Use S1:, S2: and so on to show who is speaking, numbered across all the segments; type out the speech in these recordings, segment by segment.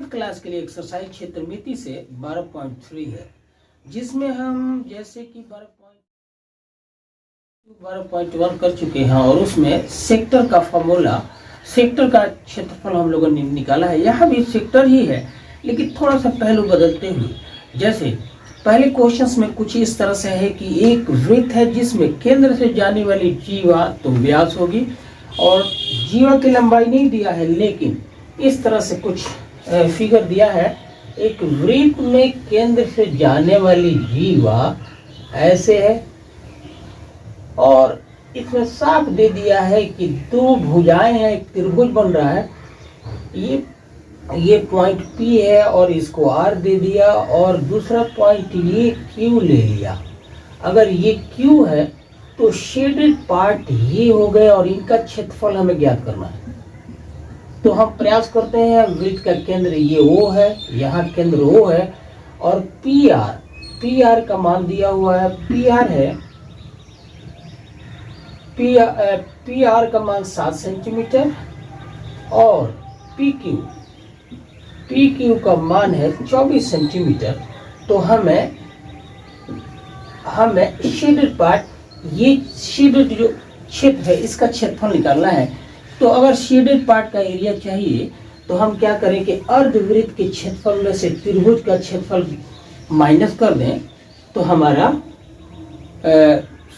S1: Class के लिए exercise क्षेत्रमिति से 12.3 है, जिसमें हम जैसे कि 12.1 कर चुके हैं और उसमें सेक्टर का फॉर्मूला, सेक्टर का क्षेत्रफल हम लोगों ने निकाला है। यहाँ भी सेक्टर ही है लेकिन थोड़ा सा पहलू बदलते हुए। जैसे पहले क्वेश्चंस में कुछ इस तरह से है कि एक वृत्त है जिसमें केंद्र से जाने वाली जीवा तो व्यास होगी और जीवा की लंबाई नहीं दिया है, लेकिन इस तरह से कुछ फिगर दिया है। एक वृत्त में केंद्र से जाने वाली जीवा ऐसे है और इसमें साफ दे दिया है कि दो भुजाएं हैं, एक त्रिभुज बन रहा है। ये पॉइंट P है और इसको R दे दिया और दूसरा पॉइंट ये Q ले लिया। अगर ये Q है तो शेडेड पार्ट ये हो गए और इनका क्षेत्रफल हमें ज्ञात करना है। तो हम प्रयास करते हैं। वृत्त का केंद्र ये O है, यहाँ केंद्र O है और PR का मान दिया हुआ है। PR है, PR का मान 7 सेंटीमीटर और PQ का मान है 24 सेंटीमीटर। तो हमें शेडेड पार्ट, ये शेडेड जो क्षेत्र है इसका क्षेत्रफल निकालना है। तो अगर शेडेड पार्ट का एरिया चाहिए तो हम क्या करें कि अर्धवृत्त के क्षेत्रफल में से त्रिभुज का क्षेत्रफल माइनस कर दें तो हमारा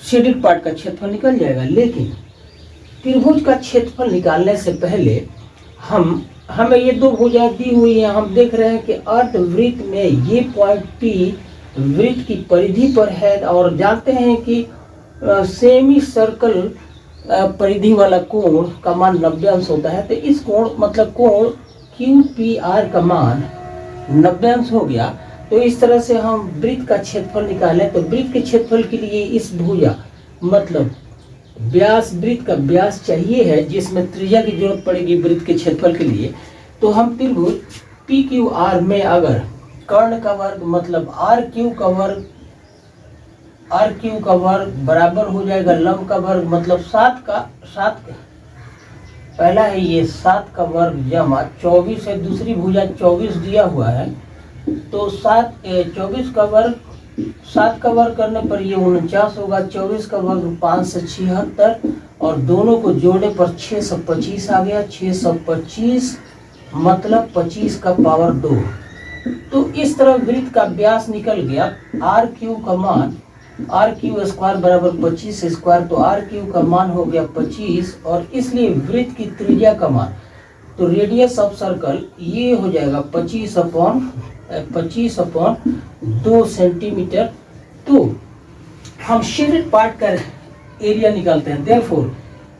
S1: शेडेड पार्ट का क्षेत्रफल निकल जाएगा। लेकिन त्रिभुज का क्षेत्रफल निकालने से पहले हमें ये दो भुजाएं दी हुई हैं। हम देख रहे हैं कि अर्धवृत्त में ये पॉइंट P वृत्त की परिधि पर है और जानते हैं कि सेमी सर्कल परिधि वाला कोण का मान 90 अंश होता है। तो इस कोण मतलब कोण QPR का मान 90 अंश हो गया। तो इस तरह से हम वृत्त का क्षेत्रफल निकालें तो वृत्त के क्षेत्रफल के लिए इस भुजा मतलब व्यास, वृत्त का व्यास चाहिए है जिसमें त्रिज्या की जरूरत पड़ेगी वृत्त के क्षेत्रफल के लिए। तो हम त्रिभुज PQR में अगर कर्ण का वर्ग मतलब RQ का वर्ग बराबर हो जाएगा लंब का वर्ग मतलब 7 पहला है ये 7 का वर्ग जमा 24 है, दूसरी भुजा 24 दिया हुआ है। तो 24 का वर्ग 7 का वर्ग करने पर ये 49 होगा। 24 का वर्ग 5 से 76 और दोनों को जोड़ने पर 625 आ गया। 625 मतलब 25 का पावर 2। तो इस तरह वृत्त का व्यास निकल गया। RQ का मान RQ स्क्वायर बराबर 25 स्क्वायर, तो RQ का मान हो गया 25 और इसलिए वृत्त की त्रिज्या का मान तो रेडियस ऑफ सर्कल ये हो जाएगा 25 अपॉन 2 सेंटीमीटर। तो हम शेडेड पार्ट का एरिया निकालते हैं। Therefore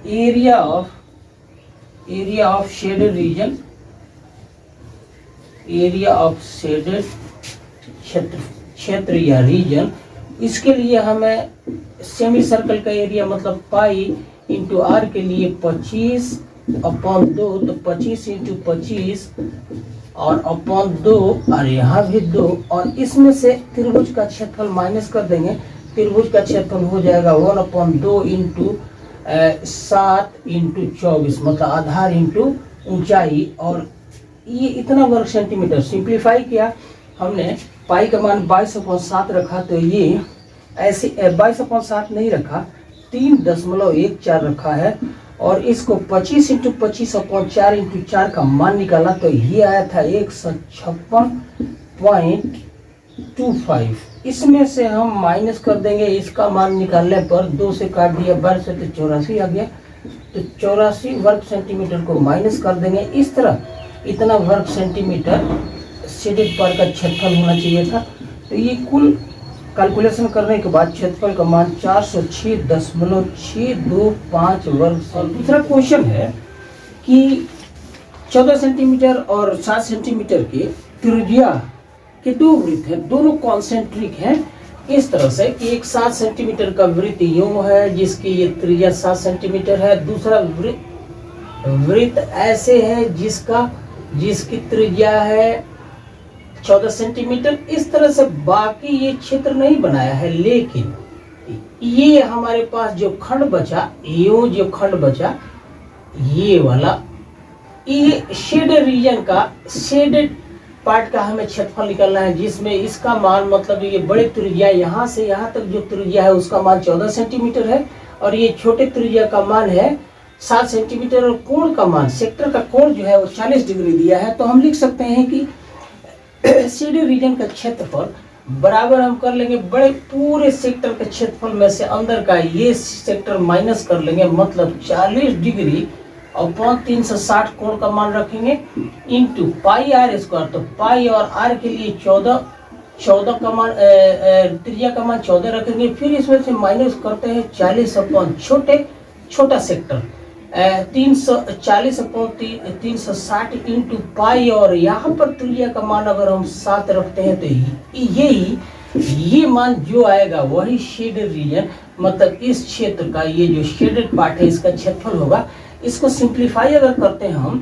S1: area of shaded reason, area of shaded क्षेत्र या रीजन, इसके लिए हमें सेमी सर्कल का एरिया मतलब पाई इंटू R के लिए 25 अपॉन 2, तो 25 इंटू 25 और अपॉन 2 और यहाँ भी 2 और इसमें से त्रिभुज का क्षेत्रफल माइनस कर देंगे। त्रिभुज का क्षेत्रफल हो जाएगा 1/2 इंटू 7 इंटू 24 मतलब आधार इंटू ऊंचाई और ये इतना वर्ग सेंटीमीटर। सिंप्लीफाई किया हमने, पाई का मान 22/7 रखा तो ये ऐसे 22/7 नहीं रखा, 3.14 रखा है और इसको 25 इंटू 25/4 इंटू 4 का मान निकाला तो ये आया था 156.25। इसमें से हम माइनस कर देंगे, इसका मान निकालने पर 2 से काट दिया 12 से तो 84 आ गया। तो 84 वर्ग सेंटीमीटर को माइनस कर देंगे। इस तरह इतना वर्ग सेंटीमीटर शेडेड पार्ट का क्षेत्रफल होना चाहिए था। तो ये कुल कैलकुलेशन करने के बाद क्षेत्रफल का मान 406.625 वर्ग। दूसरा क्वेश्चन है कि 14 सेंटीमीटर और 7 सेंटीमीटर के त्रिज्या के दो वृत्त हैं, दोनों कॉन्सेंट्रिक हैं। इस तरह से कि एक 7 सेंटीमीटर का वृत्त यूं है जिसकी ये त्रिज्या 7 सेंटीमीटर है, दूसरा वृत्त ऐसे है जिसकी त्रिज्या है 14 सेंटीमीटर। इस तरह से बाकी ये क्षेत्र नहीं बनाया है, लेकिन ये हमारे पास जो खंड बचा, ये वाला, ये शेडेड रीजन का शेडेड पार्ट का हमें क्षेत्रफल निकालना है, जिसमें इसका मान मतलब ये बड़े त्रिज्या यहाँ से यहाँ तक जो त्रिज्या है उसका मान 14 सेंटीमीटर है और ये छोटे त्रिज्या का मान है 7 सेंटीमीटर और कोण का मान, सेक्टर का कोण जो है वो 40 डिग्री दिया है। तो हम लिख सकते हैं कि शेडेड रीजन का क्षेत्रफल बराबर हम कर लेंगे बड़े पूरे सेक्टर के क्षेत्रफल में से अंदर का ये सेक्टर माइनस कर लेंगे, मतलब 40 डिग्री अपॉन 360 कोण का मान रखेंगे इंटू पाई आर स्क्वायर। तो पाई और आर के लिए 14 का मान त्रिज्या का मान 14 रखेंगे, फिर इसमें से माइनस करते हैं 40 अपॉन छोटा सेक्टर 340 अपॉन 360 इंटू पाई और यहाँ पर त्रिज्या का मान अगर हम 7 रखते हैं तो ये मान जो आएगा वही शेडेड रीजन, मतलब इस क्षेत्र का ये जो शेडेड पार्ट है इसका क्षेत्रफल होगा। इसको सिंप्लीफाई अगर करते हैं हम,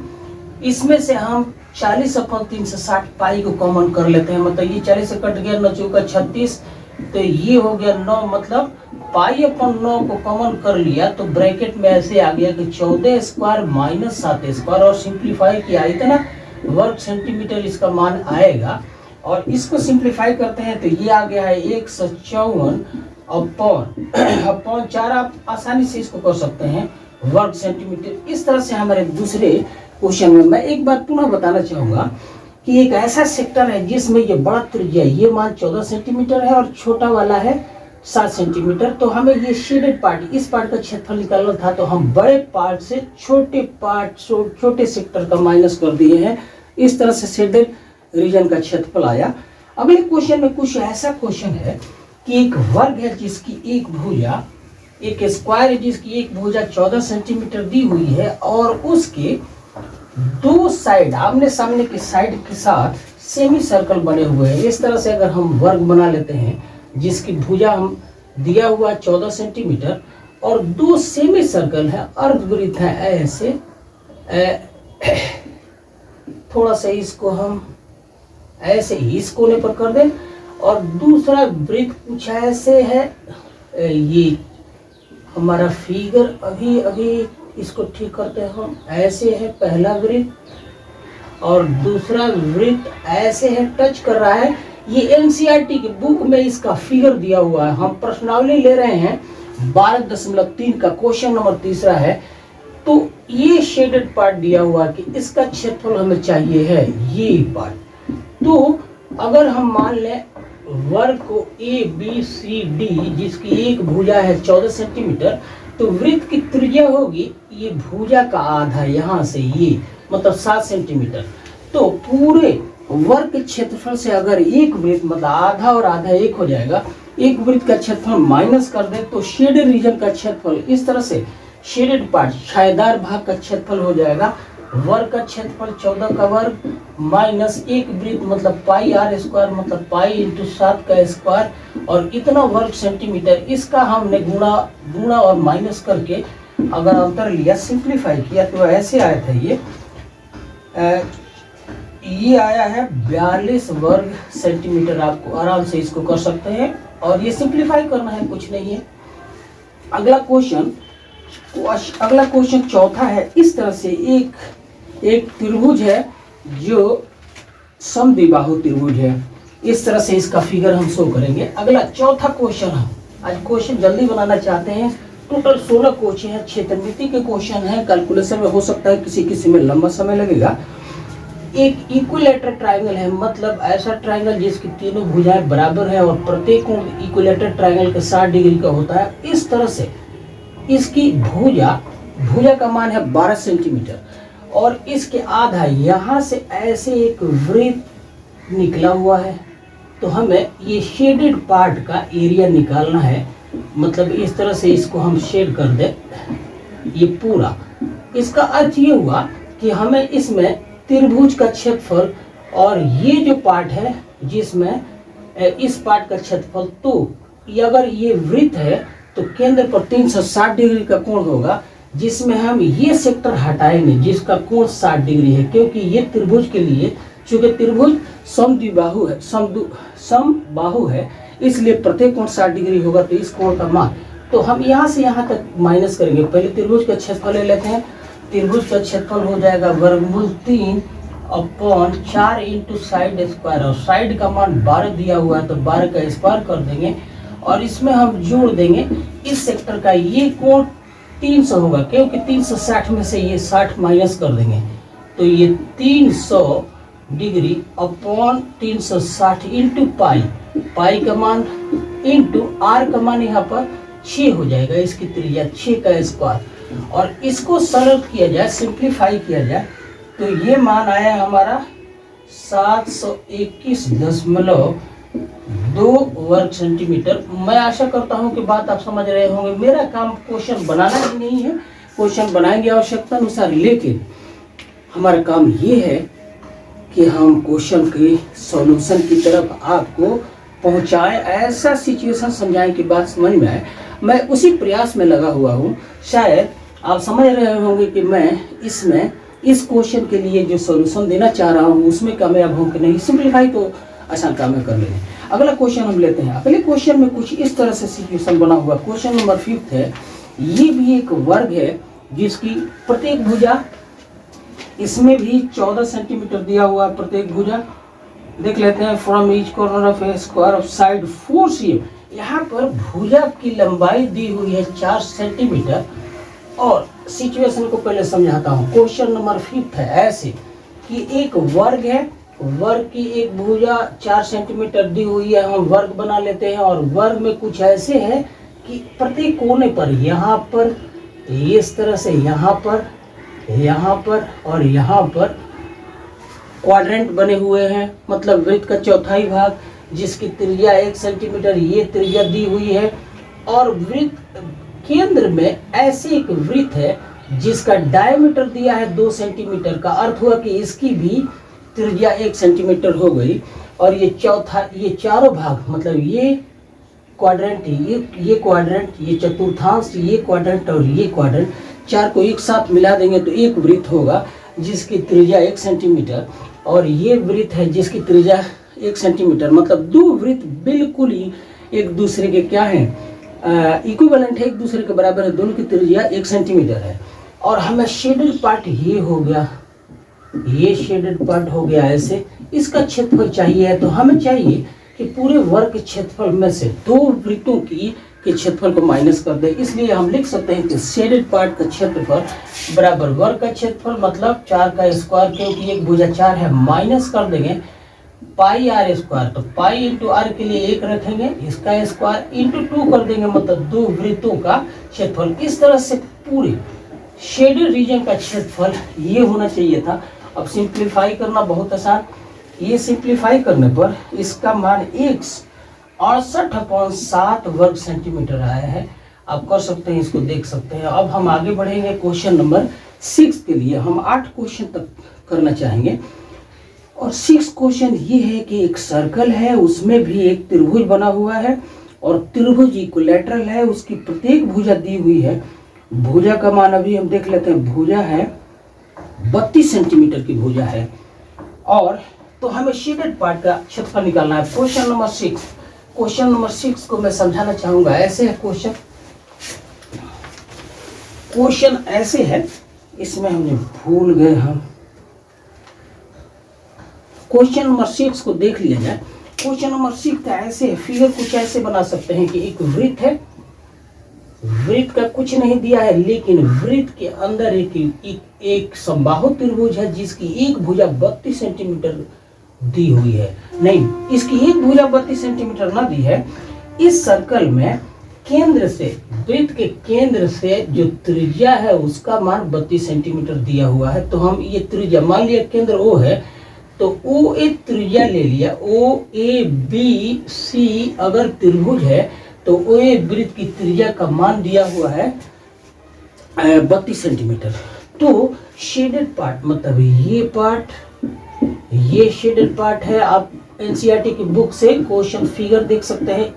S1: इसमें से हम 40 अपॉन 360 पाई को कॉमन कर लेते हैं, मतलब ये 40 से कट गया 9 चौका 36, तो ये हो गया 9, मतलब पाई अपॉन 9 को कॉमन कर लिया तो ब्रैकेट में ऐसे आ गया कि 14 स्क्वायर माइनस 7 स्क्वायर और सिंप्लीफाई किया इतना वर्ग सेंटीमीटर इसका मान आएगा। और इसको सिंप्लीफाई करते हैं तो ये आ गया है 154 अपॉन 4, आप आसानी से इसको कर सकते हैं वर्ग सेंटीमीटर। इस तरह से हमारे दूसरे क्वेश्चन में मैं एक बात पुनः बताना चाहूंगा कि एक ऐसा सेक्टर है जिसमें ये बड़ा त्रिज्या ये मान 14 सेंटीमीटर है और छोटा वाला है 7 सेंटीमीटर। तो हमें ये शेडेड पार्ट, इस पार्ट का क्षेत्रफल निकालना था, तो हम बड़े पार्ट से छोटे सेक्टर का माइनस कर दिए हैं। इस तरह से शेडेड रीजन का क्षेत्रफल आया। अगले क्वेश्चन में कुछ ऐसा क्वेश्चन है कि एक वर्ग है जिसकी एक भुजा, एक स्क्वायर है जिसकी एक भुजा 14 सेंटीमीटर दी हुई है और उसके दो साइड आमने सामने के साइड के साथ सेमी सर्कल बने हुए हैं। इस तरह से अगर हम वर्ग बना लेते हैं जिसकी भुजा हम दिया हुआ 14 सेंटीमीटर और दो सेमी सर्कल है, अर्धवृत्त है ऐसे, थोड़ा सा इसको हम ऐसे ही इस कोने पर कर दें और दूसरा वृत्त कुछ ऐसे है, ये हमारा फिगर अभी इसको ठीक करते हैं हम, ऐसे है पहला वृत्त और दूसरा वृत्त ऐसे है, टच कर रहा है। ये एनसीईआरटी की बुक में इसका फिगर दिया हुआ है, हम प्रश्नावली ले रहे हैं 12.3 का, क्वेश्चन नंबर 3 है। तो ये शेडेड पार्ट दिया हुआ कि इसका क्षेत्रफल हमें चाहिए है ये पार्ट। तो अगर हम मान लें वर्ग को ए बी सी डी जिसकी एक भुजा है 14 सेंटीमीटर, तो वृत्त की त्रिज्या होगी ये भुजा का आधा यहाँ से ये, मतलब 7 सेंटीमीटर। तो पूरे वर्ग के क्षेत्रफल से अगर एक वृत्त मतलब आधा और आधा एक हो जाएगा, एक वृत्त का क्षेत्रफल माइनस कर दे तो शेडेड रीजन का क्षेत्रफल इस तरह से शेडेड पार्ट छायादार भाग का क्षेत्रफल हो जाएगा वर्ग का क्षेत्रफल 14 का वर्ग माइनस एक वृत्त मतलब पाई आर स्क्वायर मतलब पाई इंटू 7 का स्क्वायर और इतना वर्ग सेंटीमीटर। इसका हमने गुणा और माइनस करके अगर अंतर लिया सिंप्लीफाई किया तो ऐसे आया था ये आया है 42 वर्ग सेंटीमीटर। आपको आराम से इसको कर सकते हैं और ये सिंप्लीफाई करना है, कुछ नहीं है। अगला क्वेश्चन चौथा है। इस तरह से एक त्रिभुज है जो समद्विबाहु त्रिभुज है, इस तरह से इसका फिगर हम शो करेंगे। अगला चौथा क्वेश्चन है, आज क्वेश्चन जल्दी बनाना चाहते हैं। टोटल 16 क्वेश्चन है, क्षेत्रमिति के क्वेश्चन है, कैलकुलेशन में हो सकता है किसी में लंबा समय लगेगा। एक इक्विलेटरल ट्रायंगल है, मतलब ऐसा ट्रायंगल जिसकी तीनों भुजाएं बराबर है और प्रत्येक कोण इक्विलेटरल ट्रायंगल के 60 डिग्री का होता है। इस तरह से इसकी भुजा का मान है 12 सेंटीमीटर और इसके आधा यहाँ से ऐसे एक वृत्त निकला हुआ है। तो हमें ये शेडेड पार्ट का एरिया निकालना है, मतलब इस तरह से इसको हम शेड कर दे ये पूरा। इसका अर्थ ये हुआ कि हमें इसमें त्रिभुज का क्षेत्रफल और ये जो पार्ट है जिसमें इस पार्ट का क्षेत्रफल, तो अगर ये वृत्त है तो केंद्र पर 360 डिग्री का कोण होगा, जिसमें हम ये सेक्टर हटाएंगे जिसका कोण 60 डिग्री है, क्योंकि ये त्रिभुज के लिए, चूंकि त्रिभुज समबाहु है इसलिए प्रत्येक कोण 60 डिग्री होगा। तो इस कोण का मान तो हम यहाँ से यहाँ तक माइनस करेंगे। पहले त्रिभुज का क्षेत्रफल ले लेते हैं। त्रिभुज का क्षेत्रफल हो जाएगा वर्गमूल 3 अपॉन 4 इंटू साइड स्क्वायर, और साइड का मान 12 दिया हुआ है तो 12 का स्क्वायर कर देंगे, और इसमें हम जोड़ देंगे इस सेक्टर का ये कोण 300 होगा, क्योंकि 360 में से ये 60 माइनस कर देंगे तो ये 300 डिग्री अपॉन 360 इंटू पाई, पाई का मान इंटू आर का मान यहाँ पर 6 हो जाएगा, इसकी त्रिज्या 6 का स्क्वायर। और इसको सरल किया जाए, सिंप्लीफाई किया जाए तो ये मान आया हमारा 721.2 वर्ग सेंटीमीटर। मैं आशा करता हूँ कि बात आप समझ रहे होंगे। मेरा काम क्वेश्चन बनाना ही नहीं है, क्वेश्चन बनाएंगे आवश्यकता अनुसार, लेकिन हमारा काम ये है कि हम क्वेश्चन के सॉल्यूशन की तरफ आपको पहुंचाएं, ऐसा सिचुएशन समझाएं कि बात समझ में आए। मैं उसी प्रयास में लगा हुआ हूँ। शायद आप समझ रहे होंगे कि मैं इसमें इस क्वेश्चन के लिए जो सॉल्यूशन देना चाह रहा हूँ उसमें कामयाब हूँ कि नहीं। सिंप्लीफाई तो आसान काम है कर लेंगे। अगला क्वेश्चन हम लेते हैं। अगले क्वेश्चन में कुछ इस तरह से सिचुएशन बना हुआ। क्वेश्चन नंबर 5 है। ये भी एक वर्ग है जिसकी प्रत्येक भुजा, इसमें भी 14 सेंटीमीटर दिया हुआ है प्रत्येक भुजा। देख लेते हैं। From each corner of A square of side 4 cm। यहाँ पर भुजा की लंबाई दी हुई है 4 सेंटीमीटर। और सिचुएशन को पहले समझाता हूँ। क्वेश्चन नंबर 5 है ऐसे कि एक वर्ग है, वर्ग की एक भुजा 4 सेंटीमीटर दी हुई है। हम वर्ग बना लेते हैं और वर्ग में कुछ ऐसे है कि प्रत्येक कोने पर, यहाँ पर इस तरह से, यहाँ पर और यहाँ पर क्वाड्रेंट बने हुए हैं, मतलब वृत्त का चौथाई भाग जिसकी त्रिज्या 1 सेंटीमीटर ये त्रिज्या दी हुई है। और वृत्त केंद्र में ऐसे एक वृत्त है जिसका डायमीटर दिया है 2 सेंटीमीटर का। अर्थ हुआ कि इसकी भी त्रिज्या 1 सेंटीमीटर हो गई। और ये चौथा, ये चारों भाग, मतलब ये क्वाड्रेंट, ये क्वाड्रेंट, ये चतुर्थांश, ये क्वाड्रेंट और ये क्वाड्रेंट, चार को एक साथ मिला देंगे तो एक वृत्त होगा जिसकी त्रिज्या 1 सेंटीमीटर। और ये वृत्त है जिसकी त्रिज्या 1 सेंटीमीटर। मतलब दो वृत्त बिल्कुल ही एक दूसरे के क्या है, इक्विवेलेंट है, एक दूसरे के बराबर है। दोनों की त्रिज्या 1 सेंटीमीटर है। और हमें शेडेड पार्ट ये हो गया, ये शेडेड पार्ट हो गया ऐसे। इसका क्षेत्रफल चाहिए है तो हमें चाहिए कि पूरे वर्ग के क्षेत्रफल में से दो वृत्तों के क्षेत्रफल को माइनस कर दे। इसलिए हम लिख सकते हैं कि शेडेड पार्ट का क्षेत्रफल बराबर वर्ग का क्षेत्रफल मतलब 4 का स्क्वायर, क्योंकि एक भुजा 4 है, माइनस कर देंगे पाई आर स्क्वायर। तो पाई इंटू आर के लिए 1 रखेंगे, इसका स्क्वायर इंटू 2 कर देंगे, मतलब दो वृत्तों का क्षेत्रफल। इस तरह से पूरे शेडेड रीजन का क्षेत्रफल ये होना चाहिए था। अब सिंप्लीफाई करना बहुत आसान। ये सिंप्लीफाई करने पर इसका मान 168/7 वर्ग सेंटीमीटर आया है। आप कर सकते हैं, इसको देख सकते हैं। अब हम आगे बढ़ेंगे क्वेश्चन नंबर 6 के लिए। हम 8 क्वेश्चन तक करना चाहेंगे। और 6 क्वेश्चन ये है कि एक सर्कल है, उसमें भी एक त्रिभुज बना हुआ है और त्रिभुज इक्विलैटरल है, उसकी प्रत्येक भुजा दी हुई है। भुजा का मान अभी हम देख लेते हैं। भुजा है 32 सेंटीमीटर की भुजा है। और तो हमें शेडेड पार्ट का क्षेत्रफल निकालना है। क्वेश्चन नंबर 6, क्वेश्चन नंबर 6 को मैं समझाना चाहूंगा। ऐसे है क्वेश्चन, क्वेश्चन ऐसे है, इसमें हमने भूल गए हम। क्वेश्चन नंबर 6 को देख लिया जाए। क्वेश्चन नंबर 6 का ऐसे है, फिगर कुछ ऐसे बना सकते हैं कि एक वृत्त है, वृत्त का कुछ नहीं दिया है, लेकिन वृत्त के अंदर एक समबाहु त्रिभुज है जिसकी एक भुजा 32 सेंटीमीटर दी हुई है। नहीं, इसकी एक भुजा 32 सेंटीमीटर ना दी है। इस सर्कल में केंद्र से, वृत्त के केंद्र से जो त्रिज्या है उसका मान 32 सेंटीमीटर दिया हुआ है। तो हम ये त्रिज्या, मान लिया केंद्र O है तो O एक त्रिज्या ले लिया। OABC अगर त्रिभुज है तो OA वृत्त की त्रिज्या का मान दिया हुआ है 32 सेंटीमीटर। तो शेडेड पार्ट, मतलब ये पार्ट, ये शेडेड पार्ट है। आप एनसीईआरटी की बुक से क्वेश्चन फिगर देख सकते हैं।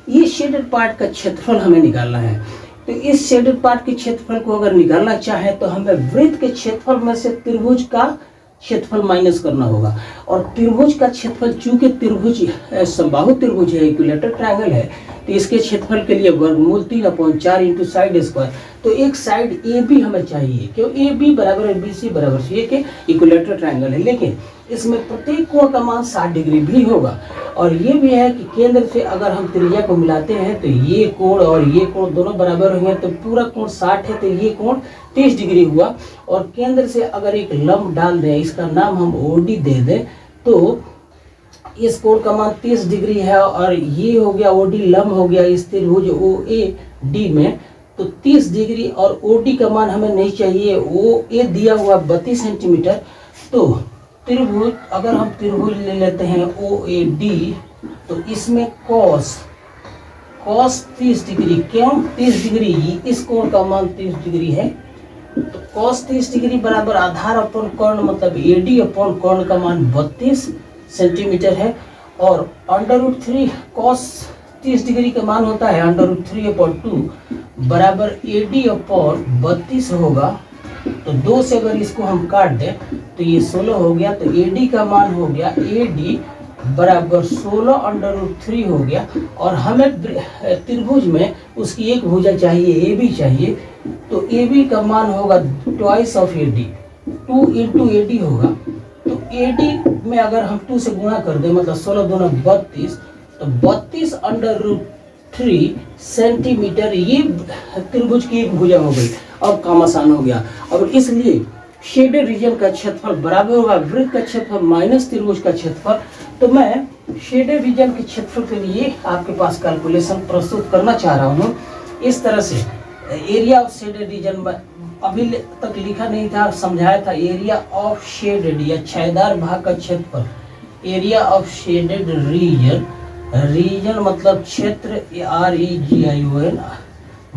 S1: ये शेडेड पार्ट का क्षेत्रफल हमें निकालना है। तो इस शेडेड पार्ट के क्षेत्रफल को अगर निकालना चाहे तो हमें वृत्त के क्षेत्रफल में से त्रिभुज का क्षेत्रफल माइनस करना होगा। और त्रिभुज का क्षेत्रफल, चूंकि त्रिभुज समबाहु त्रिभुज है, इक्विलैटरल ट्रायंगल है, तो इसके क्षेत्रफल के लिए वर्गमूल 3/4 इंटू साइड स्क्वायर। तो एक साइड ए बी हमें चाहिए, क्यों ए बी बराबर है बी सी बराबर सी, ये इक्विलेटरल ट्रायंगल है, लेकिन इसमें प्रत्येक कोण का मान 60 डिग्री भी होगा। और ये भी है कि केंद्र से अगर हम त्रिज्या को मिलाते हैं तो ये कोण और ये कोण दोनों बराबर होंगे, तो पूरा कोण 60 है, तो ये कोण 30 डिग्री हुआ। और केंद्र से अगर एक लंब डाल दें, इसका नाम हम ओडी दे दें, तो इस कोण का मान 30 डिग्री है, और ये हो गया ओडी लंब हो गया इस त्रिभुज ओ ए डी में, तो 30 डिग्री। और ओडी का मान हमें नहीं चाहिए, ओ ए दिया हुआ 32 सेंटीमीटर। तो त्रिभुज, अगर हम त्रिभुज ले लेते हैं ओ ए डी, तो इसमें कॉस 30 डिग्री, क्यों 30 डिग्री, इस कोण का मान 30 डिग्री है, तो कॉस 30 डिग्री बराबर आधार अपन कर्ण मतलब ए डी अपन कर्ण का मान 32 सेंटीमीटर है। और √3 कॉस 30 डिग्री का मान होता है √3/2 बराबर ए डी अपॉन 32 होगा। तो 2 से अगर इसको हम काट दें तो ये 16 हो गया, तो ए डी का मान हो गया ए डी बराबर 16 √3 हो गया। और हमें त्रिभुज में उसकी एक भुजा चाहिए, ए बी चाहिए, तो ए बी का मान होगा twice of A D, 2 into A D होगा। तो ए डी में अगर हम 2 से गुणा कर दें, मतलब 16 दूना 32, तो 32 √3 सेंटीमीटर ये त्रिभुज की एक भुजा हो गई। अब काम आसान हो गया। अब इसलिए शेडेड रीजन का क्षेत्रफल बराबर होगा वृत्त का क्षेत्रफल माइनस त्रिभुज का क्षेत्रफल। तो मैं शेडेड रीजन के क्षेत्रफल के लिए आपके पास कैलकुलेशन प्रस्तुत करना चाह रहा हूँ इस तरह से। एरिया ऑफ शेडेड रीजन में अभी तक लिखा नहीं था, समझाया था। एरिया ऑफ शेडेड या छायादार भाग का क्षेत्रफल, area of shaded region, region मतलब क्षेत्र REGION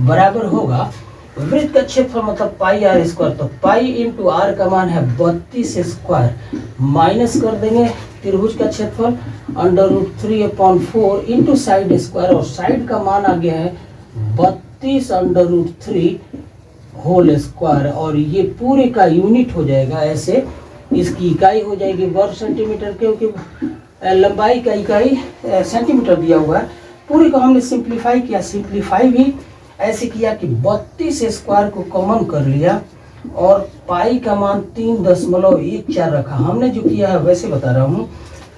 S1: बराबर होगा वृत्त का क्षेत्रफल मतलब पाई आर स्क्वायर। तो पाई इंटू आर का मान है 32 स्क्वायर, माइनस कर देंगे त्रिभुज का क्षेत्रफल √3/4 इंटू साइड स्क्वायर, और साइड का मान आ गया है 32 √3 होल स्क्वायर। और ये पूरे का यूनिट हो जाएगा, ऐसे इसकी इकाई हो जाएगी वर्ग सेंटीमीटर, क्योंकि लंबाई का इकाई सेंटीमीटर दिया हुआ है। पूरे को हमने सिंप्लीफाई किया, सिंप्लीफाई भी ऐसे किया कि 32 स्क्वायर को कॉमन कर लिया और पाई का मान 3.14 रखा। हमने जो किया है वैसे बता रहा हूँ।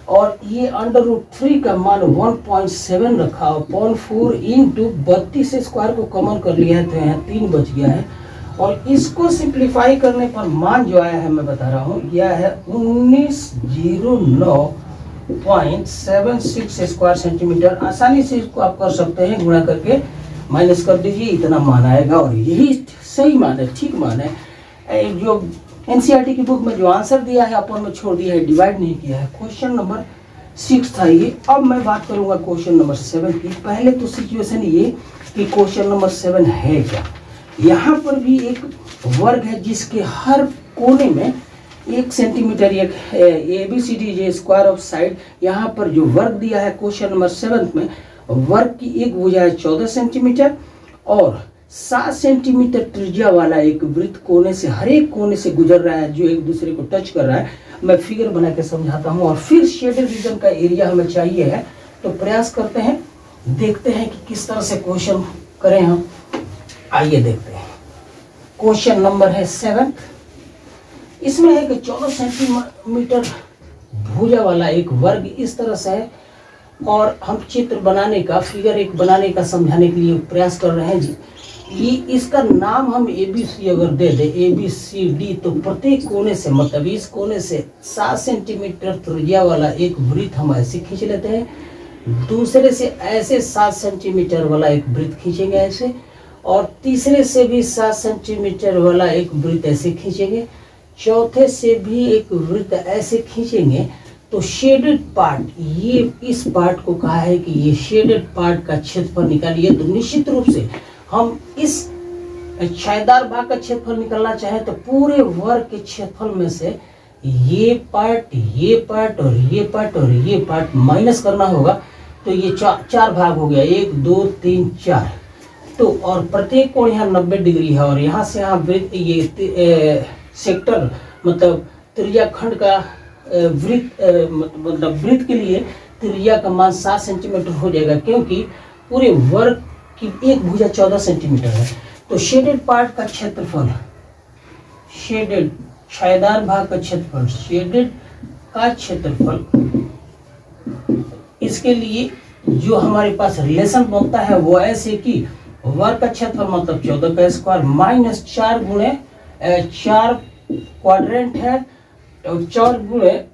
S1: और ये √3 का मान 1.7 रखा, अपॉन 4 इंटू 32 स्क्वायर को कॉमन कर लिया है, तो यहाँ 3 बच गया है। और इसको सिंप्लीफाई करने पर मान जो आया है मैं बता रहा हूँ, यह है 1909.76 स्क्वायर सेंटीमीटर। आसानी से इसको आप कर सकते हैं, गुणा करके माइनस कर दीजिए, इतना मान आएगा। और यही सही मान है, ठीक मान है। जो NCERT की बुक में जो आंसर दिया है अपन में छोड़ दिया है, डिवाइड नहीं किया है। क्वेश्चन नंबर 6 था ये। अब मैं बात करूंगा क्वेश्चन नंबर 7 की। पहले तो सिचुएशन ये कि क्वेश्चन नंबर 7 है क्या। यहाँ पर भी एक वर्ग है जिसके हर कोने में 1 सेंटीमीटर, एक ABCD स्क्वायर ऑफ साइड। यहाँ पर जो वर्ग दिया है क्वेश्चन नंबर 7 में, वर्ग की एक भुजा है 14 सेंटीमीटर और 7 सेंटीमीटर त्रिज्या वाला एक वृत्त कोने से, हर एक कोने से गुजर रहा है, जो एक दूसरे को टच कर रहा है। मैं फिगर बना के समझाता हूँ। और फिर शेडेड रीजन का एरिया हमें चाहिए है, तो प्रयास करते हैं, देखते हैं कि किस तरह से क्वेश्चन करें हम। आइए देखते हैं। क्वेश्चन नंबर है 7। इसमें है कि 14 सेंटीमीटर भुजा वाला एक वर्ग इस तरह से है, और हम चित्र बनाने का, फिगर एक बनाने का समझाने के लिए प्रयास कर रहे हैं जी। ये इसका नाम हम ABC अगर दे दे, ABCD, तो प्रत्येक कोने से, मतलब इस कोने से 7 सेंटीमीटर त्रिज्या वाला एक वृत्त हम ऐसे खींच लेते हैं, दूसरे से ऐसे 7 सेंटीमीटर वाला एक वृत्त खींचेंगे ऐसे, और तीसरे से भी 7 सेंटीमीटर वाला एक वृत्त ऐसे खींचेंगे, चौथे से भी एक वृत्त ऐसे खींचेंगे। तो शेडेड पार्ट, ये इस पार्ट को कहा है कि ये शेडेड पार्ट का क्षेत्रफल निकालिए। तो निश्चित रूप से हम इस छायादार भाग का क्षेत्रफल निकालना चाहें तो पूरे वर्ग के क्षेत्रफल में से ये पार्ट, ये पार्ट और ये पार्ट और ये पार्ट माइनस करना होगा। तो ये चार भाग हो गया, 1 2 3 4। तो और प्रत्येक कोण यहाँ 90 डिग्री है, और यहाँ से यहाँ वृत्त, ये सेक्टर मतलब त्रिज्या खंड का वृत्त, मतलब वृत्त के लिए त्रिज्या का मान 7 सेंटीमीटर हो जाएगा, क्योंकि पूरे वर्ग की एक भुजा 14 सेंटीमीटर है। तो शेडेड पार्ट का क्षेत्रफल, शेडेड छायादार भाग का क्षेत्रफल, शेडेड का क्षेत्रफल, इसके लिए जो हमारे पास रिलेशन बनता है वो ऐसे कि वर्ग का क्षेत्रफल मतलब 14 का स्क्वायर माइनस 4 गुणे 4 क्वाड्रेंट है और 4 गुणे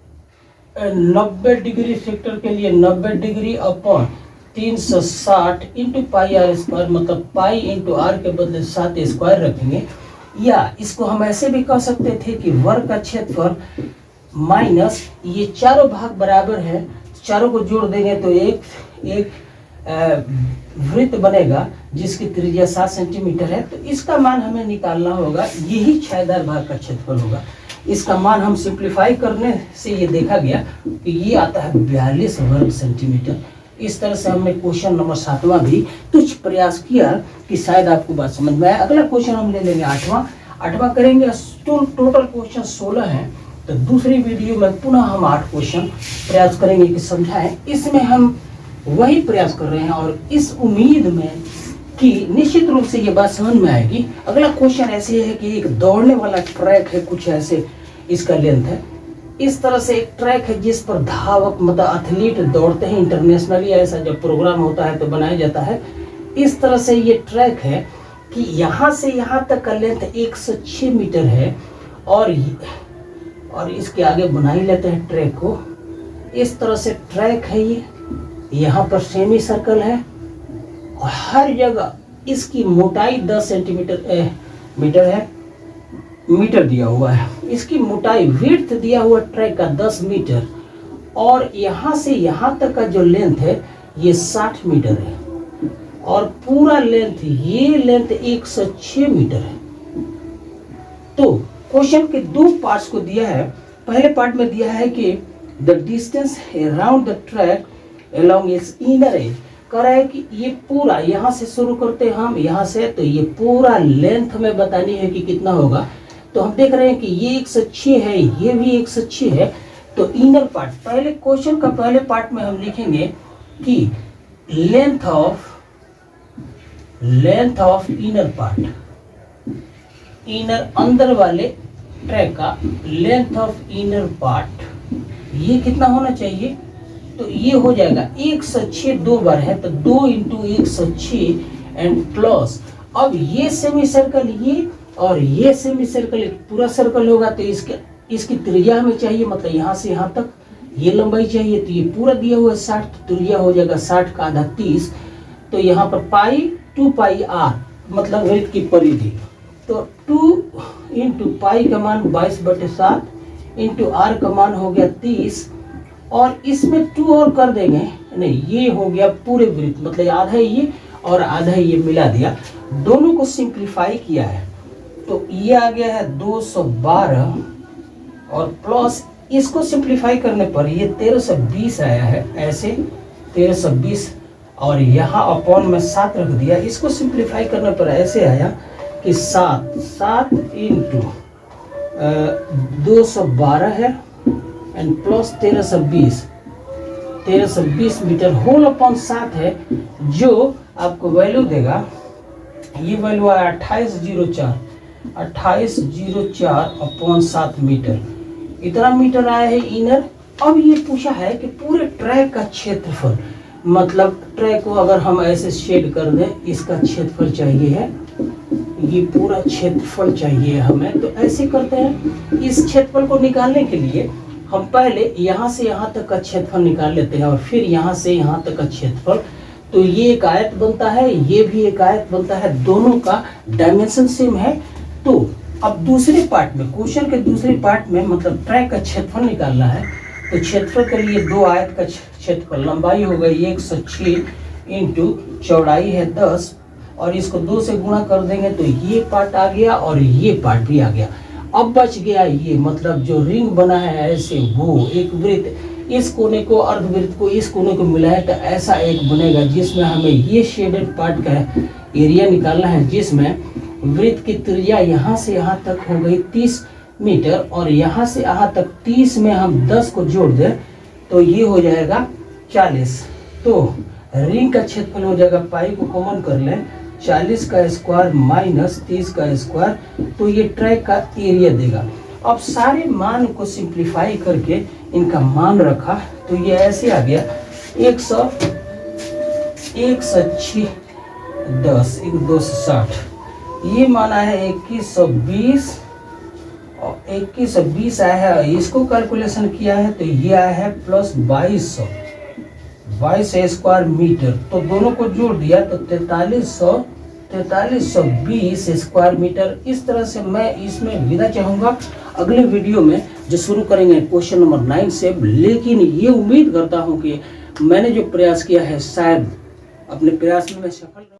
S1: 90 डिग्री सेक्टर के लिए 90 degree upon 360 into pi r square, मतलब पाई इंटू आर के बदले 7 स्क्वायर रखेंगे। या इसको हम ऐसे भी कह सकते थे कि वर्ग का क्षेत्रफल माइनस ये चारों भाग बराबर है, चारों को जोड़ देंगे तो एक वृत्त बनेगा जिसकी त्रिज्या 7 सेंटीमीटर है। तो इसका मान हमें निकालना होगा, यही छायादार भाग का क्षेत्रफल होगा। इसका मान हम सिंप्लीफाई करने से ये देखा गया कि ये आता है 42 वर्ग सेंटीमीटर। इस तरह से हमने क्वेश्चन नंबर 7वां भी कुछ प्रयास किया कि शायद आपको बात समझ में आए। अगला क्वेश्चन हम ले लेंगे 8वां करेंगे। टोटल क्वेश्चन 16 हैं, तो दूसरी वीडियो में पुनः हम 8 क्वेश्चन प्रयास करेंगे कि समझाएं। इसमें हम वही प्रयास कर रहे हैं और इस उम्मीद में कि निश्चित रूप से ये बात समझ में आएगी। अगला क्वेश्चन ऐसे है कि एक दौड़ने वाला ट्रैक है, कुछ ऐसे इसका लेंथ है। इस तरह से एक ट्रैक है जिस पर धावक मतलब एथलीट दौड़ते हैं, इंटरनेशनली ऐसा जब प्रोग्राम होता है तो बनाया जाता है। इस तरह से ये ट्रैक है कि यहाँ से यहाँ तक का लेंथ 106 मीटर है और इसके आगे बना ही लेते हैं ट्रैक को। इस तरह से ट्रैक है ये, यहाँ पर सेमी सर्कल है और हर जगह इसकी मोटाई 10 सेंटीमीटर मीटर दिया हुआ है। इसकी मोटाई विड्थ दिया हुआ ट्रैक का 10 मीटर और यहाँ से यहाँ तक का जो लेंथ है ये 60 मीटर है और पूरा लेंथ ये लेंथ 106 मीटर है। तो क्वेश्चन के 2 पार्ट्स को दिया है। पहले पार्ट में दिया है कि the distance around the track along it's inner as, कह रहा है कि ये पूरा यहाँ से शुरू करते हैं हम यहाँ से, तो ये पूरा लेंथ हमें बतानी है कि कितना होगा। तो हम देख रहे हैं कि ये 106 है, ये भी 106 है। तो इनर पार्ट, पहले क्वेश्चन का पहले पार्ट में हम लिखेंगे कि length of inner part, inner अंदर वाले ट्रैक का लेंथ ऑफ इनर पार्ट ये कितना होना चाहिए। तो ये हो जाएगा 106 2 बार है तो 2 इंटू 106 एंड प्लस, अब ये सेमी सर्कल ये और ये सेमी सर्कल पूरा सर्कल होगा तो इसकी त्रिज्या हमें चाहिए, मतलब यहाँ से यहाँ तक ये लंबाई चाहिए। तो ये पूरा दिया हुआ है 60, तो त्रिज्या हो जाएगा 60 का आधा 30। तो यहाँ पर पाई 2 पाई आर मतलब वृत्त की परिधि, तो 2 इंटू पाई का मान 22/7 इंटू आर का मान हो गया 30 और इसमें 2 और कर देंगे, नहीं ये हो गया पूरे वृत्त मतलब आधा ये और आधा ये मिला दिया, दोनों को सिंप्लीफाई किया है तो ये आ गया है 212 और प्लस इसको सिंप्लीफाई करने पर ये 1320 आया है, ऐसे 1320 और यहाँ अपॉन में 7 रख दिया। इसको सिंप्लीफाई करने पर ऐसे आया कि 7 इंटू 212 है and plus 1320 metre whole upon 7 है, जो आपको वैल्यू देगा, ये वैल्यू आया 2804 अपॉन 7 मीटर, इतना मीटर आया है इनर। अब ये पूछा है कि पूरे ट्रैक का क्षेत्रफल, मतलब ट्रैक को अगर हम ऐसे शेड कर दें, इसका क्षेत्रफल चाहिए है, ये पूरा क्षेत्रफल चाहिए हमें। तो ऐसे करते हैं, इस क्षेत्रफल को निकालने के लिए हम पहले यहाँ से यहाँ तक का क्षेत्रफल निकाल लेते हैं और फिर यहाँ से यहाँ तक का क्षेत्रफल। तो ये एक आयत बनता है, ये भी एक आयत बनता है, दोनों का डायमेंशन सेम है। तो अब दूसरे पार्ट में, क्वेश्चन के दूसरे पार्ट में मतलब ट्रैक का क्षेत्रफल निकालना है। तो क्षेत्रफल के लिए 2 आयत का क्षेत्रफल, लंबाई हो गई 106 इंटू चौड़ाई है 10 और इसको 2 से गुणा कर देंगे तो ये पार्ट आ गया और ये पार्ट भी आ गया। अब बच गया ये, मतलब जो रिंग बना है ऐसे, वो एक वृत्त, इस कोने को अर्धवृत्त को इस कोने को मिलाए तो ऐसा एक बनेगा जिसमें हमें ये शेडेड पार्ट का एरिया निकालना है, जिसमें वृत्त की त्रिज्या यहाँ से यहाँ तक हो गई 30 मीटर और यहाँ से यहाँ तक 30 में हम 10 को जोड़ दें तो ये हो जाएगा 40। तो रिंग का क्षेत्रफल हो जाएगा, पाई को कॉमन कर लें, 40 का स्क्वायर माइनस 30 का स्क्वायर, तो ये ट्रैक का एरिया देगा। अब सारे मान को सिंप्लीफाई करके इनका मान रखा तो ये ऐसे आ गया 106.10 ये मान आया है 2120 और 2120 आया है। इसको कैलकुलेशन किया है तो ये आया है प्लस 2200 स्क्वायर मीटर, तो दोनों को जोड़ दिया तो 4320 स्क्वायर मीटर। इस तरह से मैं इसमें विदा चाहूँगा। अगले वीडियो में जो शुरू करेंगे क्वेश्चन नंबर 9 से, लेकिन ये उम्मीद करता हूँ कि मैंने जो प्रयास किया है शायद अपने प्रयास में मैं सफल